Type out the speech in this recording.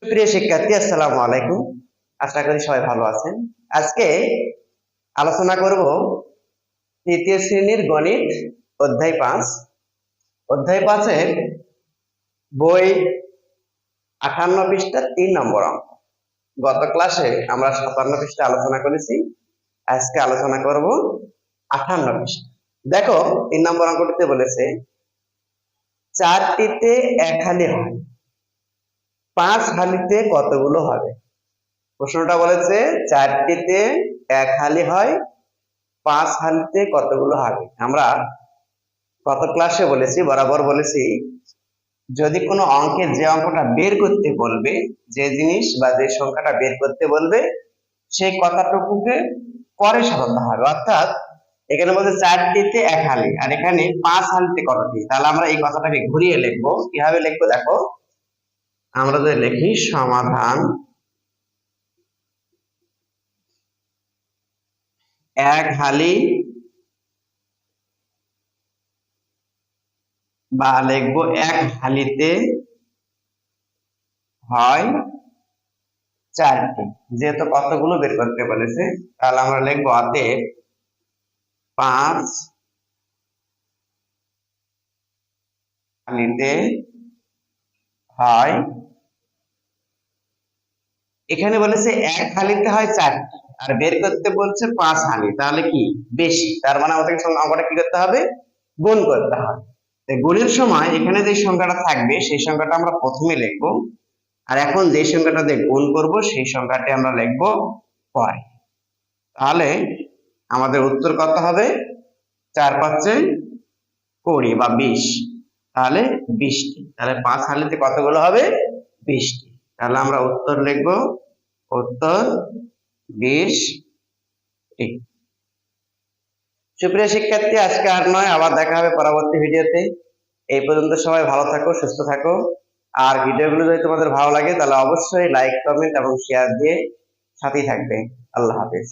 প্রিয় শিক্ষার্থী, আসসালামু আলাইকুম। আশা করি সবাই ভালো আছেন। আজকে আলোচনা করব তৃতীয় শ্রেণীর গণিত অধ্যায় 5। অধ্যায় 5-এর বই 58 পৃষ্ঠা 3 নম্বর অঙ্ক। গত ক্লাসে আমরা 57 পৃষ্ঠা আলোচনা করেছি। আজকে আলোচনা করব 58 পৃষ্ঠা। দেখো, 3 নম্বর অঙ্কটিতে বলেছে 4টিতে 1 হালি হয়, 5 হালিতে কতগুলো হবে? প্রশ্নটা বলেছে 4টিতে 1 হালি হয়, 5 হালিতে কতগুলো হবে? আমরা গত ক্লাসে বলেছি, বরাবর বলেছি, যদি কোনো অঙ্কের যে অঙ্কটা বের করতে বলবে, যে জিনিস বা যে সংখ্যাটা বের করতে বলবে, সেই কথাটুকুকে পরে সাজাতে হবে। অর্থাৎ এখানে বলছে 4টিতে 1 হালি, আর এখানে 5 হালিতে কতটি। তাহলে আমরা এই কথাটাকে ঘুরিয়ে লিখবো। কিভাবে লিখবো দেখো, আমরা যদি লিখি সমাধান 1 হালি, বা লিখবো 1 হালিতে হয় 4টি, যেহেতু কতগুলো বের করতে বলেছে, তাহলে আমরা লিখবো অতএব 5 হালিতে হয়, এখানে বলেছে 1 হালিতে হয় 4টি, আর বের করতে বলছে 5 হালি, তাহলে কি বেশি। তার মানে আমাদের অঙ্কটা কি করতে হবে? গুণ করতে হবে। গুণের সময় এখানে যে সংখ্যাটা থাকবে সেই সংখ্যাটা আমরা প্রথমে লিখবো, আর এখন যে সংখ্যাটা দিয়ে গুণ করব সেই সংখ্যাটি আমরা লিখবো পরে। তাহলে আমাদের উত্তর কত হবে? 4×5 = 20 বা 20, তাহলে 20টি। তাহলে 5 হালিতে কতগুলো হবে? 20টি। তাহলে আমরা উত্তর লিখবো, উত্তর 20টি। সুপ্রিয় শিক্ষার্থী, আজকে আর নয়, আবার দেখা হবে পরবর্তী ভিডিওতে। এই পর্যন্ত সবাই ভালো থাকো, সুস্থ থাকো। আর ভিডিওগুলো যদি তোমাদের ভালো লাগে তাহলে অবশ্যই লাইক, কমেন্ট এবং শেয়ার দিয়ে সাথেই থাকবে। আল্লাহ হাফেজ।